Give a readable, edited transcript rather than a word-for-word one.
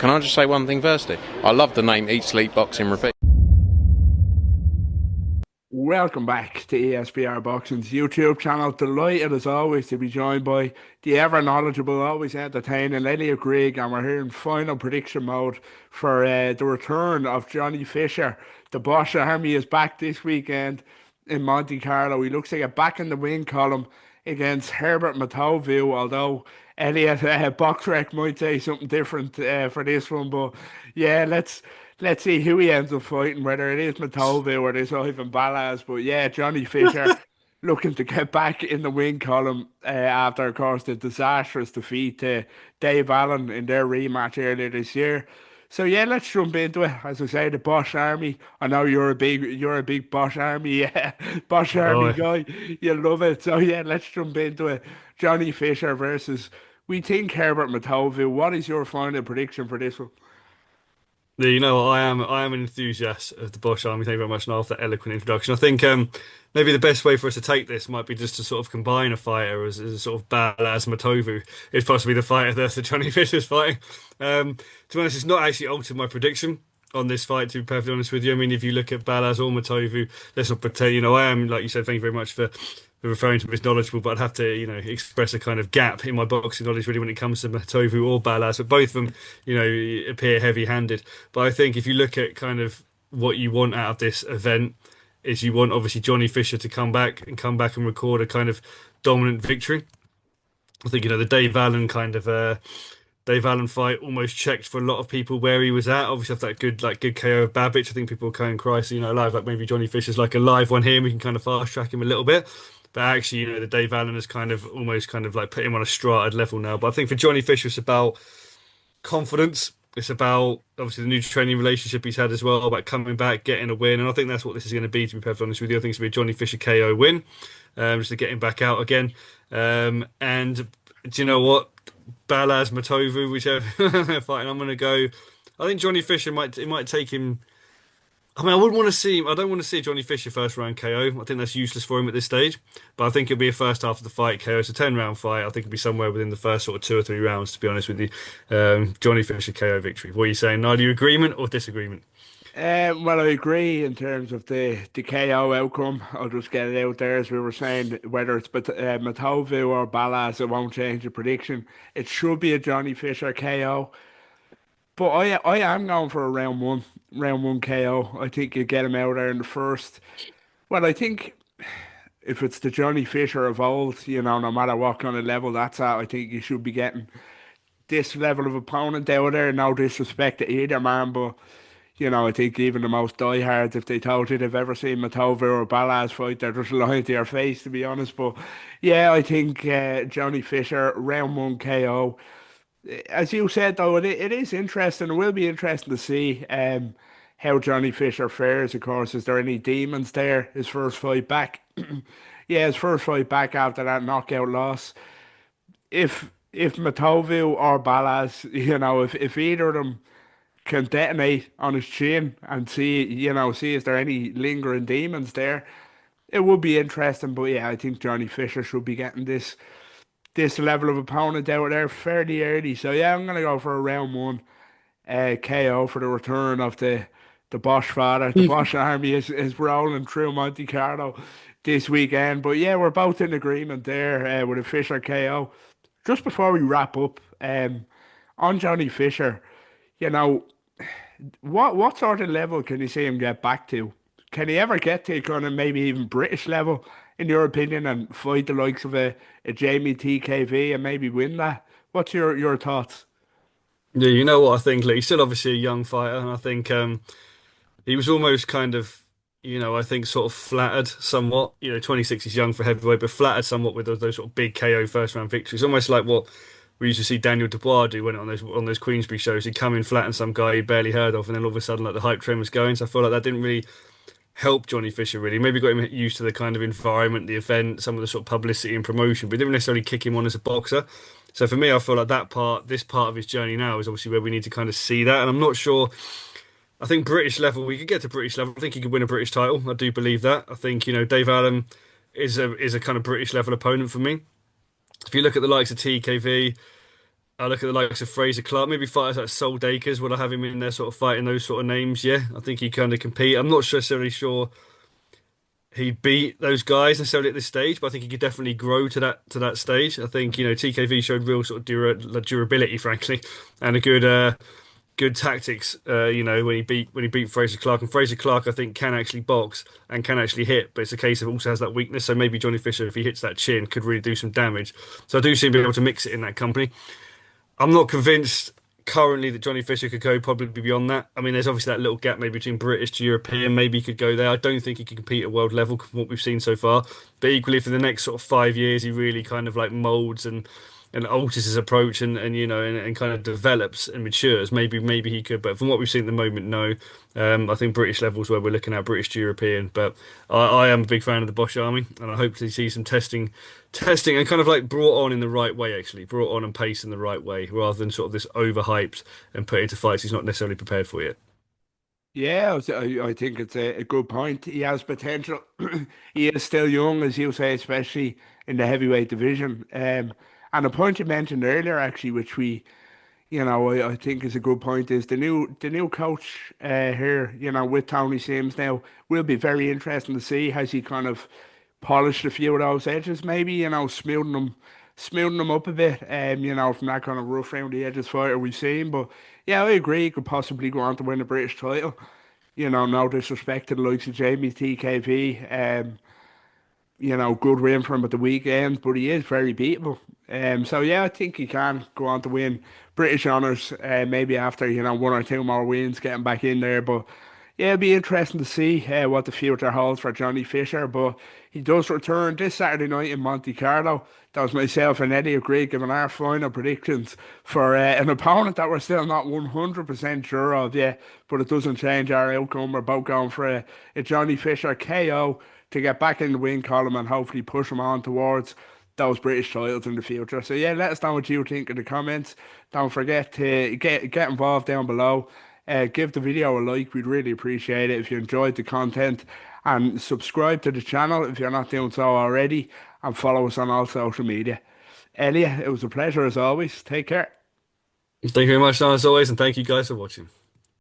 can I just say one thing firstly? I love the name Eat Sleep Boxing Repeat. Welcome back to ESBR Boxing's YouTube channel. Delighted as always to be joined by the ever knowledgeable, always entertaining Elliot Grigg, and we're here in final prediction mode for the return of Johnny Fisher. The Bosch Army is back this weekend in Monte Carlo. He looks like a back in the win column against Herbert Matauvu, although Elliot Boxrec might say something different for this one. But yeah, let's see who he ends up fighting, whether it is Matauvu or this Ivan Balaz. But yeah, Johnny Fisher looking to get back in the win column after, of course, the disastrous defeat to Dave Allen in their rematch earlier this year. So yeah, let's jump into it. As I say, the Bosch Army. I know you're a big Bosch Army, yeah, Bosch Army Oh, guy. You love it. So yeah, let's jump into it. Johnny Fisher versus we think Herbert Matauvu. What is your final prediction for this one? yeah, I am an enthusiast of the Bosch Army. Thank you very much, Niall, for that eloquent introduction. I think maybe the best way for us to take this might be just to sort of combine a fighter as a sort of Balaz Matovu is possibly the fighter that Johnny Fisher's fighting. To be honest, it's not actually altered my prediction on this fight, to be perfectly honest with you. I mean, if you look at Balaz or Matovu, let's not pretend, I am, like you said, thank you very much for referring to him as knowledgeable, but I'd have to, express a kind of gap in my boxing knowledge really when it comes to Matovu or Balaz. But both of them, appear heavy-handed. But I think if you look at kind of what you want out of this event, is you want obviously Johnny Fisher to come back and record a kind of dominant victory. I think the Dave Allen fight almost checked for a lot of people where he was at. Obviously, after that good KO of Babbage, I think people were going, Christ, live, like maybe Johnny Fisher's like a live one here, and we can kind of fast track him a little bit. But actually, the Dave Allen has kind of almost kind of like put him on a strata level now. But I think for Johnny Fisher, it's about confidence. It's about obviously the new training relationship he's had as well, about coming back, getting a win. And I think that's what this is going to be, to be perfectly honest with you. I think it's going to be a Johnny Fisher KO win, just to get him back out again. And do you know what? Balaz Matovu, whichever they're fighting, I'm going to go. I think Johnny Fisher might take him. I mean, I wouldn't want to see him. I don't want to see Johnny Fisher first round KO. I think that's useless for him at this stage. But I think it'll be a first half of the fight KO. It's a 10-round fight. I think it'll be somewhere within the first sort of 2 or 3 rounds, to be honest with you. Johnny Fisher KO victory. What are you saying? Are you agreement or disagreement? Well, I agree in terms of the KO outcome. I'll just get it out there as we were saying, whether it's Matauvu or Balaz, it won't change the prediction. It should be a Johnny Fisher KO. But I am going for a round one KO. I think you get him out there in the first. Well, I think if it's the Johnny Fisher of old, no matter what kind of level that's at, I think you should be getting this level of opponent out there. No disrespect to either man, but I think even the most diehards, if they told you they've ever seen Matova or Balaz fight, they're just lying to your face, to be honest. But yeah, I think Johnny Fisher, round one KO. As you said, though, it is interesting. It will be interesting to see how Johnny Fisher fares. Of course, is there any demons there? His first fight back. Yeah, his first fight back after that knockout loss. If Matovu or Balaz, if either of them can detonate on his chin and see is there any lingering demons there. It would be interesting, but yeah, I think Johnny Fisher should be getting this level of opponent out there fairly early. So yeah, I'm gonna go for a round one KO for the return of the Bosch father. The Bosch army is rolling through Monte Carlo this weekend. But yeah, we're both in agreement there with a Fisher KO. Just before we wrap up, on Johnny Fisher, you know, what sort of level can you see him get back to? Can he ever get to kind of maybe even British level, in your opinion, and fight the likes of a Jamie TKV and maybe win that? What's your thoughts? Yeah, you know what I think? Like, he's still obviously a young fighter, and I think he was almost kind of, I think sort of flattered somewhat. 26 is young for heavyweight, but flattered somewhat with those sort of big KO first round victories. Almost like what we used to see Daniel Dubois do when on those Queensberry shows. He'd come in flatten some guy he barely heard of, and then all of a sudden like the hype train was going. So I feel like that didn't really help Johnny Fisher really. Maybe got him used to the kind of environment, the event, some of the sort of publicity and promotion, but it didn't necessarily kick him on as a boxer. So for me, I feel like this part of his journey now is obviously where we need to kind of see that. And I'm not sure. I think British level, we could get to British level. I think he could win a British title. I do believe that. I think, Dave Allen is a kind of British level opponent for me. If you look at the likes of TKV, I look at the likes of Fraser Clark, maybe fighters like Sol Dakers. Would I have him in there, sort of fighting those sort of names? Yeah, I think he kind of compete. I'm not necessarily sure he'd beat those guys necessarily at this stage, but I think he could definitely grow to that stage. I think TKV showed real sort of durability, frankly, and a good tactics. When he beat Fraser Clark, and Fraser Clark I think can actually box and can actually hit, but it's a case of also has that weakness. So maybe Johnny Fisher, if he hits that chin, could really do some damage. So I do seem to be able to mix it in that company. I'm not convinced currently that Johnny Fisher could go probably beyond that. I mean, there's obviously that little gap maybe between British to European. Maybe he could go there. I don't think he can compete at world level from what we've seen so far. But equally, for the next sort of 5 years, he really kind of like molds and alters his approach and kind of develops and matures. Maybe he could, but from what we've seen at the moment, no. I think British levels where we're looking at British to European, but I am a big fan of the Bosch Army, and I hope to see some testing, and kind of like brought on in the right way, actually brought on and paced in the right way, rather than sort of this overhyped and put into fights he's not necessarily prepared for yet. Yeah, I think it's a good point. He has potential. He is still young, as you say, especially in the heavyweight division. And a point you mentioned earlier, actually, which I think is a good point, is the new coach here, with Tony Sims now, will be very interesting to see. Has he kind of polished a few of those edges, maybe, smoothing them up a bit, from that kind of rough around the edges fighter we've seen. But yeah, I agree, he could possibly go on to win a British title. No disrespect to the likes of Jamie TKV. Good win for him at the weekend, but he is very beatable. So yeah, I think he can go on to win British honours, maybe after, one or two more wins, getting back in there. But yeah, it'll be interesting to see what the future holds for Johnny Fisher. But he does return this Saturday night in Monte Carlo. That was myself and Eddie agreed giving our final predictions for an opponent that we're still not 100% sure of yet, but it doesn't change our outcome. We're both going for a Johnny Fisher KO to get back in the win column and hopefully push him on towards those British titles in the future. So yeah, let us know what you think in the comments. Don't forget to get involved down below. Give the video a like. We'd really appreciate it if you enjoyed the content, and subscribe to the channel if you're not doing so already, and follow us on all social media. Elliot, it was a pleasure as always. Take care. Thank you very much, Sean, as always, and thank you guys for watching.